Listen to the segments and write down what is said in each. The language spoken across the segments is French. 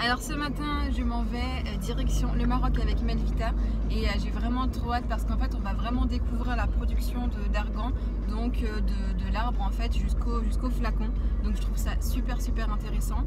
Alors ce matin je m'en vais direction le Maroc avec Melvita et j'ai vraiment trop hâte parce qu'en fait on va vraiment découvrir la production d'argan, donc de l'arbre en fait jusqu'au flacon, donc je trouve ça super intéressant.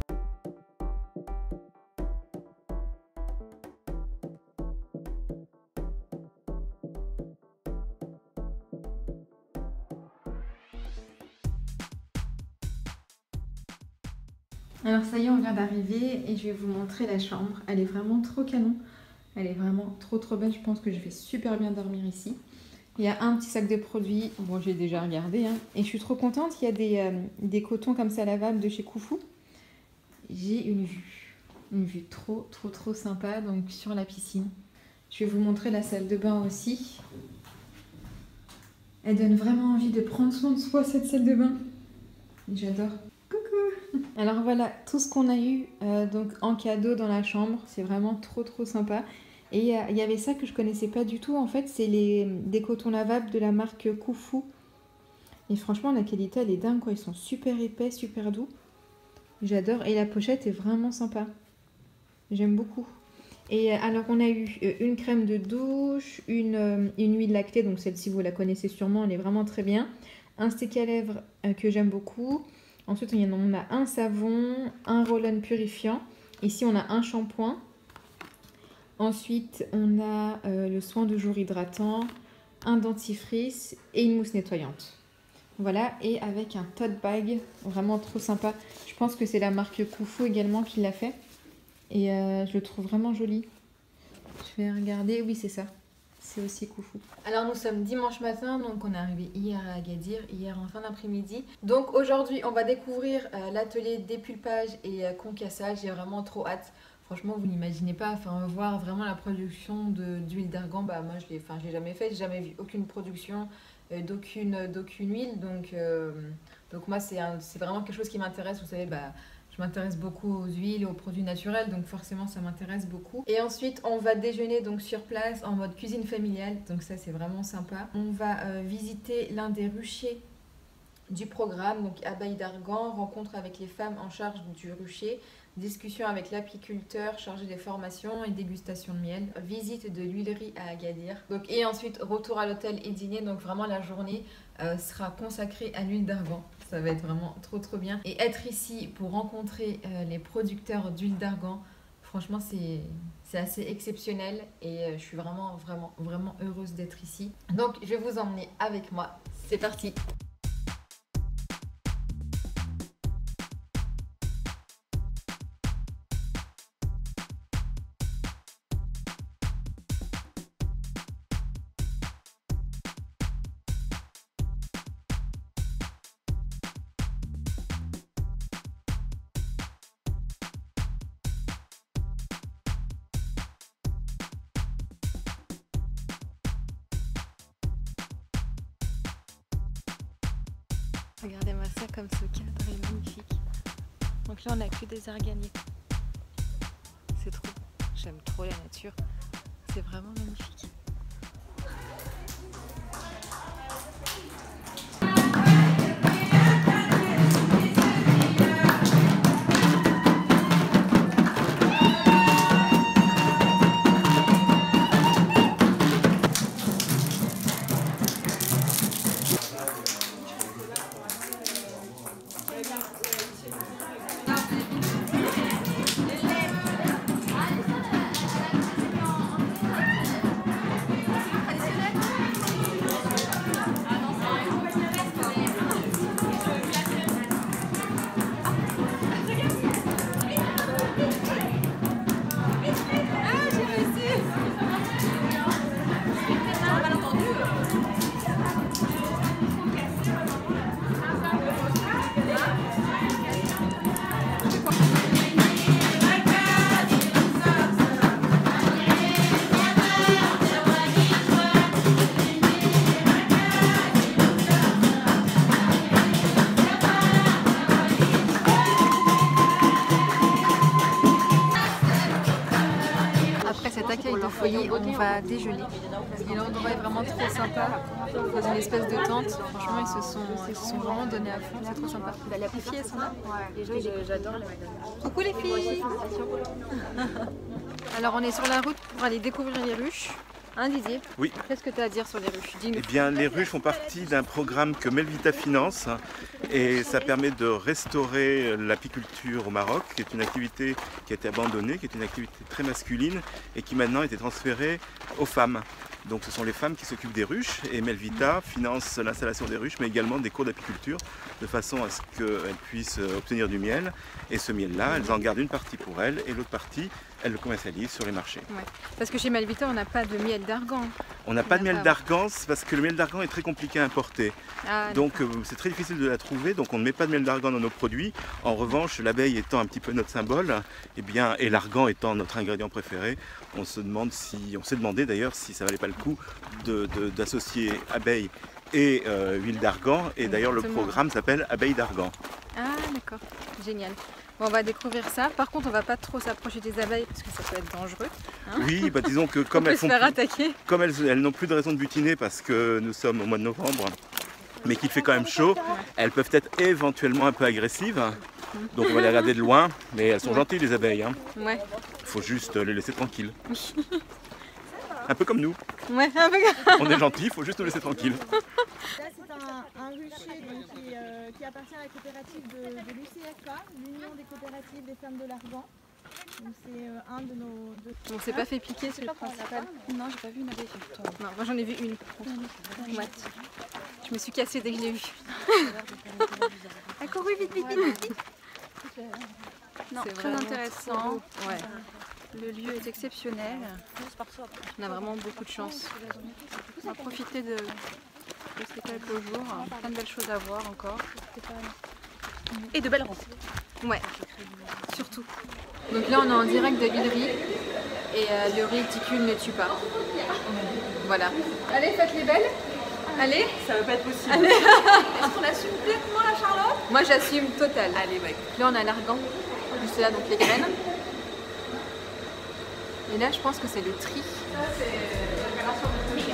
Alors ça y est, on vient d'arriver et je vais vous montrer la chambre. Elle est vraiment trop canon. Elle est vraiment trop belle. Je pense que je vais super bien dormir ici. Il y a un petit sac de produits. Bon, j'ai déjà regardé. Hein. Et je suis trop contente. Il y a des cotons comme ça lavables de chez Koufou. J'ai une vue. Une vue trop sympa. Donc sur la piscine. Je vais vous montrer la salle de bain aussi. Elle donne vraiment envie de prendre soin de soi, cette salle de bain. J'adore. Alors voilà tout ce qu'on a eu donc en cadeau dans la chambre, c'est vraiment trop sympa. Et il y avait ça que je connaissais pas du tout en fait, c'est des cotons lavables de la marque Koufou. Et franchement la qualité elle est dingue quoi, ils sont super épais, super doux. J'adore et la pochette est vraiment sympa. J'aime beaucoup. Et alors on a eu une crème de douche, une huile lactée, donc celle-ci vous la connaissez sûrement, elle est vraiment très bien. Un stick à lèvres que j'aime beaucoup. Ensuite, on a un savon, un roll-on purifiant. Ici, on a un shampoing. Ensuite, on a le soin de jour hydratant, un dentifrice et une mousse nettoyante. Voilà, et avec un tote bag, vraiment trop sympa. Je pense que c'est la marque Koufou également qui l'a fait. Et je le trouve vraiment joli. Je vais regarder, oui c'est ça. C'est aussi Koufou. Alors nous sommes dimanche matin, donc on est arrivé hier à Agadir, hier en fin d'après-midi. Donc aujourd'hui on va découvrir l'atelier dépulpage et concassage, j'ai vraiment trop hâte. Franchement vous n'imaginez pas, enfin voir vraiment la production d'huile d'argan, bah moi je l'ai jamais fait, j'ai jamais vu aucune production d'aucune huile, donc moi c'est vraiment quelque chose qui m'intéresse, vous savez, bah je m'intéresse beaucoup aux huiles et aux produits naturels, donc forcément ça m'intéresse beaucoup. Et ensuite on va déjeuner donc sur place en mode cuisine familiale, donc ça c'est vraiment sympa. On va visiter l'un des ruchers du programme, donc Abaye d'Argan, rencontre avec les femmes en charge du rucher, discussion avec l'apiculteur chargé des formations et dégustation de miel, visite de l'huilerie à Agadir. Donc, et ensuite retour à l'hôtel et dîner, donc vraiment la journée sera consacrée à l'huile d'argan. Ça va être vraiment trop bien. Et être ici pour rencontrer les producteurs d'huile d'argan, franchement c'est assez exceptionnel et je suis vraiment heureuse d'être ici. Donc je vais vous emmener avec moi. C'est parti! Regardez-moi ça, comme ce cadre est magnifique. Donc là on n'a que des arganiers. C'est trop, j'aime trop la nature. C'est vraiment magnifique. foyer, on va déjeuner. Et l'endroit est vraiment trop sympa. Dans une espèce de tente. Franchement, ils se sont vraiment donnés à fond. C'est trop sympa. Les filles, elles sont là. J'adore les magasins. Coucou les filles. Alors, on est sur la route pour aller découvrir les ruches. Hein, Didier? Oui. Qu'est-ce que tu as à dire sur les ruches? Dis-nous. Eh bien, les ruches font partie d'un programme que Melvita finance et ça permet de restaurer l'apiculture au Maroc, qui est une activité qui a été abandonnée, qui est une activité très masculine et qui maintenant a été transférée aux femmes. Donc ce sont les femmes qui s'occupent des ruches et Melvita finance l'installation des ruches mais également des cours d'apiculture de façon à ce qu'elles puissent obtenir du miel et ce miel-là, elles en gardent une partie pour elles et l'autre partie, elles le commercialisent sur les marchés. Ouais. Parce que chez Melvita, on n'a pas de miel d'argan. On n'a pas de miel d'argan parce que le miel d'argan est très compliqué à importer. Ah, donc c'est très difficile de la trouver, donc on ne met pas de miel d'argan dans nos produits. En revanche, l'abeille étant un petit peu notre symbole, et l'argan étant notre ingrédient préféré, on s'est demandé d'ailleurs si ça valait pas le coup d'associer abeille et huile d'argan. Et d'ailleurs le programme s'appelle Abeille d'argan. Ah d'accord, génial. Bon, on va découvrir ça. Par contre, on va pas trop s'approcher des abeilles parce que ça peut être dangereux. Hein, oui, bah disons que comme elles n'ont plus de raison de butiner parce que nous sommes au mois de novembre, mais qu'il fait quand même chaud, elles peuvent être éventuellement un peu agressives. Donc on va les regarder de loin, mais elles sont gentilles les abeilles. Hein. Ouais. Il faut juste les laisser tranquilles. Un peu comme nous. Ouais, un peu comme... On est gentils, il faut juste nous laisser tranquilles. Là c'est un rucher donc, qui appartient à la coopérative de l'UCFA, l'Union des coopératives des femmes de l'Argan. Donc c'est un de nos... On s'est pas fait piquer, c'est le principal. Non, j'ai pas vu une abeille. Non, moi j'en ai vu une. Ouais. Je me suis cassée dès que je l'ai vue. Elle couru vite, vite, vite, vite. Non, très intéressant. Ouais. Le lieu est exceptionnel. On a vraiment beaucoup de chance. On va profiter de ces quelques jours. Plein de belles choses à voir encore. Et de belles rencontres. Ouais, surtout. Donc là on est en direct de Villery et le réticule ne tue pas. Voilà. Allez, faites les belles. Allez. Ça va pas être possible. Est-ce qu'on assume pleinement la Charlotte? Moi j'assume total. Allez, ouais. Là on a l'argan, juste là, donc les graines. Et là je pense que c'est le tri. Ça c'est l'opération de tri.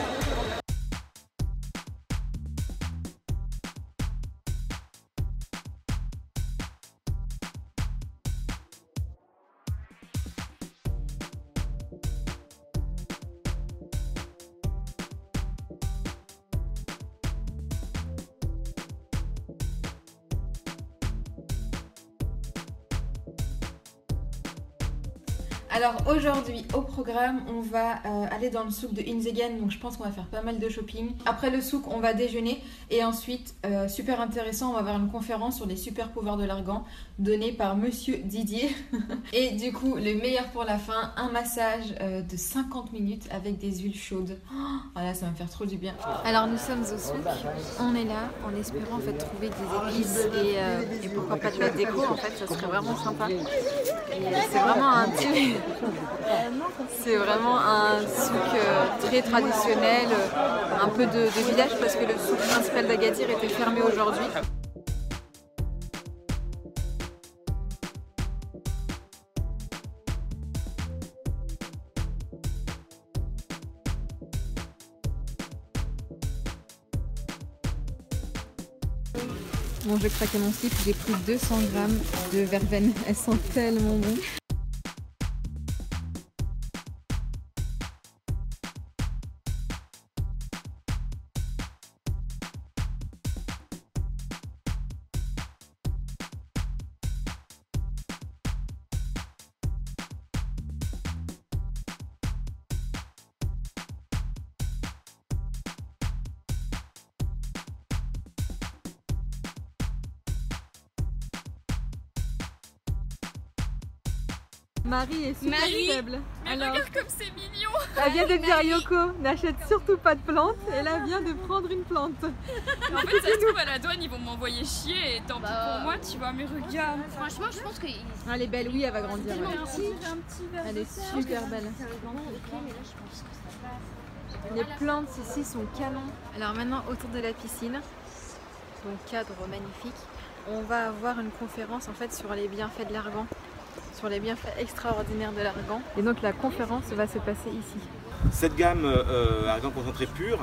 Alors aujourd'hui au programme on va aller dans le souk de Inzegen, donc je pense qu'on va faire pas mal de shopping. Après le souk on va déjeuner et ensuite super intéressant, on va avoir une conférence sur les super pouvoirs de l'argan donnée par monsieur Didier. Et du coup le meilleur pour la fin, un massage de 50 minutes avec des huiles chaudes. Voilà, ça va me faire trop du bien. Alors nous sommes au souk, on est là en espérant en fait trouver des épices et pourquoi pas de la déco, en fait ça serait vraiment sympa. Et c'est vraiment un petit... C'est vraiment un souk très traditionnel, un peu de village parce que le souk principal d'Agadir était fermé aujourd'hui. Bon, je vais craquer mon slip, j'ai pris 200 grammes de verveine, elles sont tellement bonnes. Marie est super faible. Mais regarde comme c'est mignon. Elle vient de dire Yoko, n'achète surtout pas de plantes. Et là vient de prendre une plante. En fait, ça se trouve à la douane, ils vont m'envoyer chier et tant pis pour moi, tu vois. Mais regarde. Franchement, je pense que... Elle est belle, oui, elle va grandir. Elle est super belle. Les plantes ici sont canons. Alors maintenant, autour de la piscine, donc cadre magnifique, on va avoir une conférence en fait sur les bienfaits de l'argan. sur les bienfaits extraordinaires de l'argan. Et donc la conférence va se passer ici. Cette gamme argan concentré pur,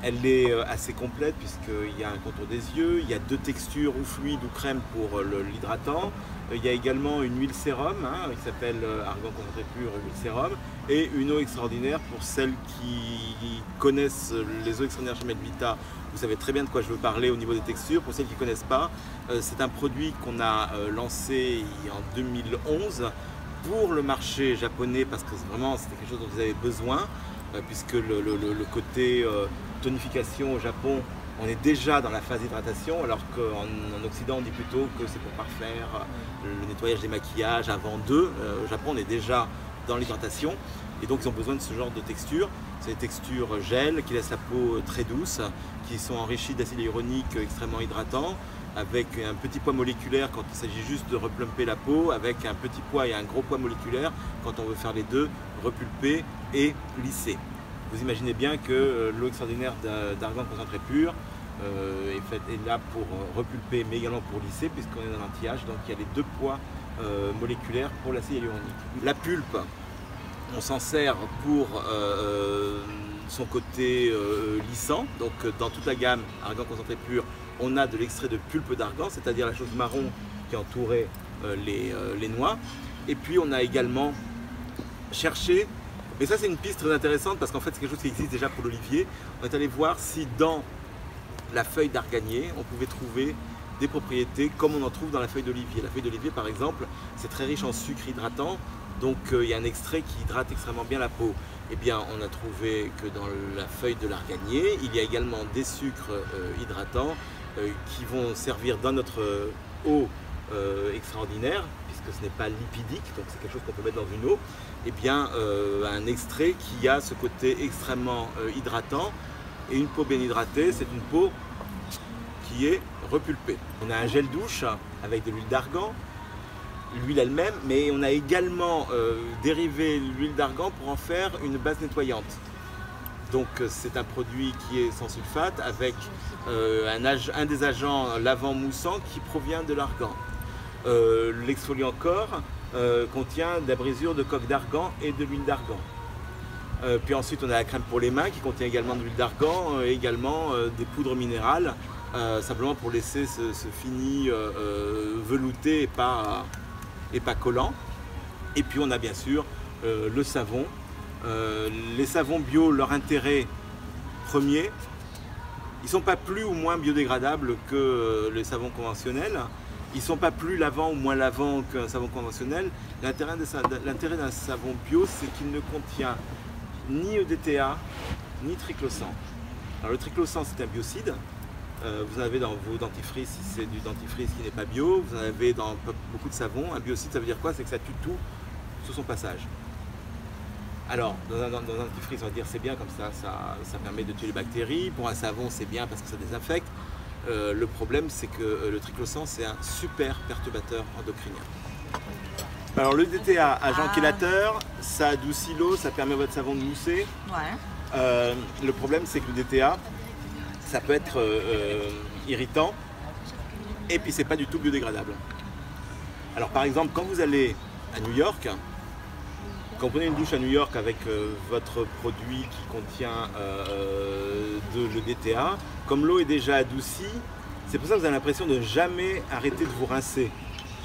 elle est assez complète puisqu'il y a un contour des yeux, il y a 2 textures ou fluide ou crème pour l'hydratant. Il y a également une huile sérum qui s'appelle argan concentré pur huile sérum et une eau extraordinaire pour celles qui connaissent les eaux extraordinaires chez Melvita. Vous savez très bien de quoi je veux parler au niveau des textures. Pour celles qui ne connaissent pas, c'est un produit qu'on a lancé en 2011 pour le marché japonais parce que vraiment c'était quelque chose dont vous avez besoin puisque le côté tonification au Japon, on est déjà dans la phase d'hydratation alors qu'en Occident on dit plutôt que c'est pour parfaire le nettoyage des maquillages avant d'eux. Au Japon on est déjà dans l'hydratation et donc ils ont besoin de ce genre de texture. C'est des textures gel qui laissent la peau très douce, qui sont enrichies d'acide hyaluronique extrêmement hydratant, avec un petit poids moléculaire quand il s'agit juste de replumper la peau, avec un petit poids et un gros poids moléculaire quand on veut faire les deux, repulper et lisser. Vous imaginez bien que l'eau extraordinaire d'argan concentré pur est là pour repulper mais également pour lisser puisqu'on est dans l'anti-âge, donc il y a les 2 poids moléculaires pour l'acide hyaluronique. La pulpe, on s'en sert pour son côté lissant, donc dans toute la gamme argan concentré pur, on a de l'extrait de pulpe d'argan, c'est-à-dire la chose marron qui entourait les noix. Et puis on a également cherché, et ça c'est une piste très intéressante parce qu'en fait c'est quelque chose qui existe déjà pour l'olivier, on est allé voir si dans la feuille d'arganier on pouvait trouver des propriétés comme on en trouve dans la feuille d'olivier. La feuille d'olivier par exemple, c'est très riche en sucre hydratant, donc il y a un extrait qui hydrate extrêmement bien la peau. Eh bien on a trouvé que dans la feuille de l'arganier, il y a également des sucres hydratants qui vont servir dans notre eau extraordinaire, puisque ce n'est pas lipidique, donc c'est quelque chose qu'on peut mettre dans une eau, et bien un extrait qui a ce côté extrêmement hydratant, et une peau bien hydratée, c'est une peau qui est repulpée. On a un gel douche avec de l'huile d'argan, l'huile elle-même, mais on a également dérivé l'huile d'argan pour en faire une base nettoyante. Donc c'est un produit qui est sans sulfate avec un des agents lavant moussant qui provient de l'argan. L'exfoliant corps contient de la brisure de coque d'argan et de l'huile d'argan. Puis ensuite on a la crème pour les mains qui contient également de l'huile d'argan et également des poudres minérales, simplement pour laisser ce fini velouté et pas collant. Et puis on a bien sûr le savon. Les savons bio, leur intérêt premier, ils ne sont pas plus ou moins biodégradables que les savons conventionnels. Ils ne sont pas plus lavants ou moins lavants qu'un savon conventionnel. L'intérêt d'un savon bio, c'est qu'il ne contient ni EDTA, ni triclosan. Alors le triclosan, c'est un biocide. Vous en avez dans vos dentifrices si c'est du dentifrice qui n'est pas bio. Vous en avez dans beaucoup de savons. Un biocide, ça veut dire quoi? C'est que ça tue tout sur son passage. Alors, dans un dentifrice, on va dire c'est bien comme ça permet de tuer les bactéries. Pour un savon, c'est bien parce que ça désinfecte. Le problème, c'est que le triclosan, c'est un super perturbateur endocrinien. Alors, le DTA, agent chélateur, ça adoucit l'eau, ça permet à votre savon de mousser. Ouais. Le problème, c'est que le DTA, ça peut être irritant et puis c'est pas du tout biodégradable. Alors, par exemple, quand vous allez à New York, quand vous prenez une douche à New York avec votre produit qui contient le DTA, comme l'eau est déjà adoucie, c'est pour ça que vous avez l'impression de ne jamais arrêter de vous rincer.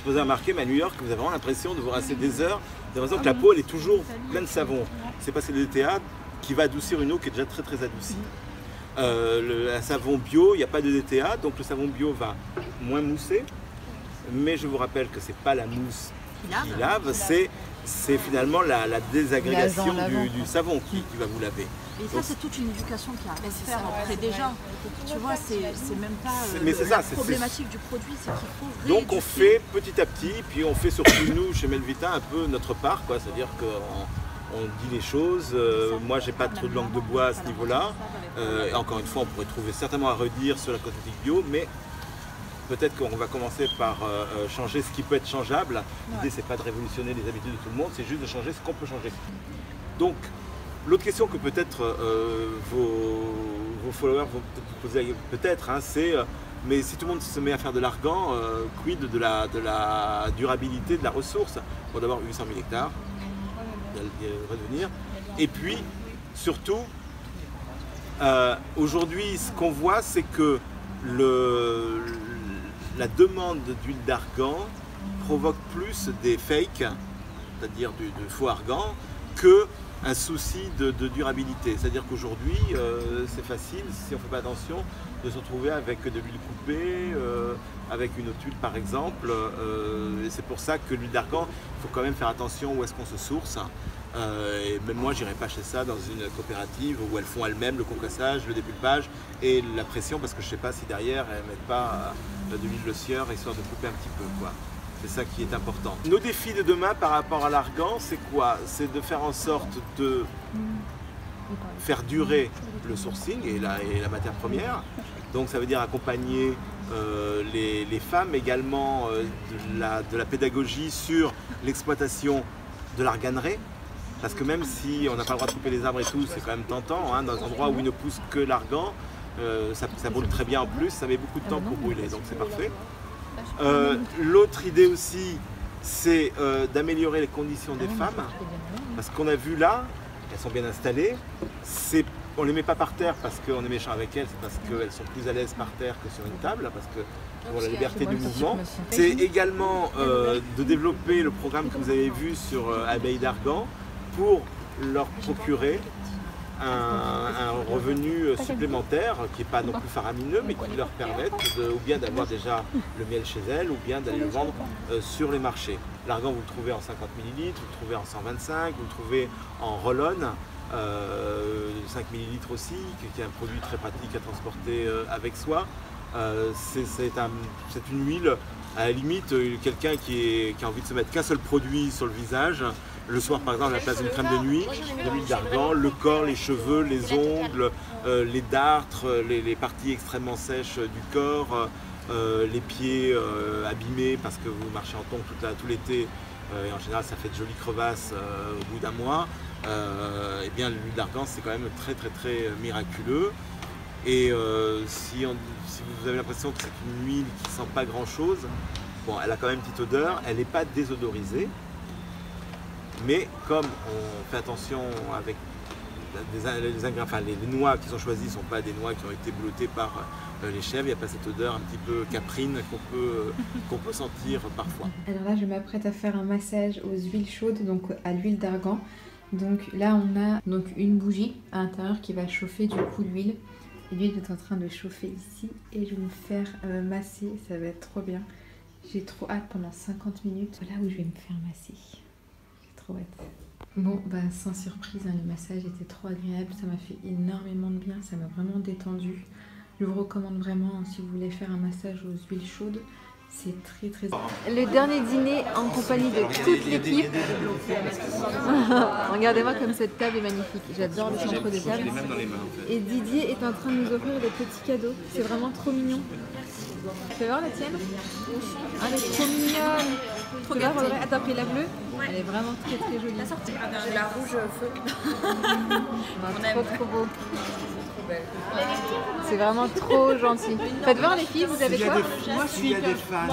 Je vous ai remarqué, mais à New York, vous avez vraiment l'impression de vous rincer des heures, vous avez l'impression que la peau elle est toujours pleine de savon. C'est parce que le DTA qui va adoucir une eau qui est déjà très très adoucie. Un savon bio, il n'y a pas de DTA, donc le savon bio va moins mousser, mais je vous rappelle que ce n'est pas la mousse qui lave, c'est finalement la désagrégation du savon qui va vous laver. Et ça, c'est toute une éducation qui a à faire après déjà. Tu vois, c'est même pas la problématique du produit, c'est qu'il faut donc on fait petit à petit, puis on fait surtout nous, chez Melvita, un peu notre part, quoi. C'est-à-dire qu'on dit les choses. Moi, j'ai pas trop de langue de bois à ce niveau-là. Et encore une fois, on pourrait trouver certainement à redire sur la cosmétique bio, mais peut-être qu'on va commencer par changer ce qui peut être changeable. L'idée, c'est pas de révolutionner les habitudes de tout le monde, c'est juste de changer ce qu'on peut changer. Donc, l'autre question que peut-être vos followers vont vous poser, c'est Mais si tout le monde se met à faire de l'argan, quid de la durabilité de la ressource? Bon, d'abord 800 000 hectares, il va devenir. Et puis, surtout, aujourd'hui, ce qu'on voit, c'est que la demande d'huile d'argan provoque plus des fakes, c'est-à-dire du faux argan, qu'un souci de durabilité. C'est-à-dire qu'aujourd'hui, c'est facile, si on ne fait pas attention, de se retrouver avec de l'huile coupée, avec une autre huile par exemple. Et c'est pour ça que l'huile d'argan, il faut quand même faire attention où est-ce qu'on se source. Et même moi, j'irai pas acheter ça dans une coopérative où elles font elles-mêmes le concassage, le dépulpage et la pression, parce que je ne sais pas si derrière elles ne mettent pas de l'huile de sieur histoire de couper un petit peu, quoi. C'est ça qui est important. Nos défis de demain par rapport à l'argan, c'est quoi? C'est de faire en sorte de faire durer le sourcing et la matière première. Donc ça veut dire accompagner les femmes, également de la pédagogie sur l'exploitation de l'argannerie. Parce que même si on n'a pas le droit de couper les arbres et tout, c'est quand même tentant, hein, dans un endroit où il ne pousse que l'argan, ça brûle très bien en plus, ça met beaucoup de temps pour brûler, donc c'est parfait. L'autre idée aussi, c'est d'améliorer les conditions des femmes, parce qu'on a vu là, elles sont bien installées, on ne les met pas par terre parce qu'on est méchant avec elles, c'est parce qu'elles sont plus à l'aise par terre que sur une table, parce que pour la liberté du mouvement. C'est également de développer le programme que vous avez vu sur Abeilles d'Argan pour leur procurer un revenu supplémentaire qui n'est pas non plus faramineux, mais qui leur permette ou bien d'avoir déjà le miel chez elles ou bien d'aller le vendre sur les marchés. L'argan, vous le trouvez en 50 ml, vous le trouvez en 125, vous le trouvez en roll-on, 5 ml aussi, qui est un produit très pratique à transporter avec soi. C'est une huile, à la limite, quelqu'un qui a envie de se mettre qu'un seul produit sur le visage, le soir par exemple à la place d'une crème de nuit, de l'huile d'argan, le corps, les cheveux, les ongles, les dartres, les parties extrêmement sèches du corps, les pieds abîmés parce que vous marchez en tongs tout l'été, et en général ça fait de jolies crevasses au bout d'un mois. Et bien l'huile d'argan c'est quand même très miraculeux. Et si vous avez l'impression que c'est une huile qui ne sent pas grand chose, bon, elle a quand même une petite odeur, elle n'est pas désodorisée. Mais comme on fait attention avec les noix qui sont choisies ne sont pas des noix qui ont été blottées par les chèvres, il n'y a pas cette odeur un petit peu caprine qu'on peut sentir parfois. Alors là, je m'apprête à faire un massage aux huiles chaudes, donc à l'huile d'argan. Donc là, on a donc une bougie à l'intérieur qui va chauffer du coup l'huile. L'huile est en train de chauffer ici et je vais me faire masser, ça va être trop bien. J'ai trop hâte pendant 50 minutes, là où je vais me faire masser. Trop hâte. Bon, bah sans surprise, hein, le massage était trop agréable, ça m'a fait énormément de bien, ça m'a vraiment détendu. Je vous recommande vraiment, hein, si vous voulez faire un massage aux huiles chaudes, c'est très... Le dernier dîner en compagnie de toute l'équipe. Regardez-moi comme cette table est magnifique, j'adore le centre des tables. Et Didier est en train de nous offrir des petits cadeaux, c'est vraiment trop mignon. Tu veux voir la tienne? Ah, elle est trop mignonne. Trop bien. Ah, t'as pris la bleue? Ouais. Elle est vraiment très jolie. La sortie. J'ai la rouge feu. Trop beau. C'est vraiment trop gentil. Faites voir les filles, vous avez quoi? Moi, s'il y a des fans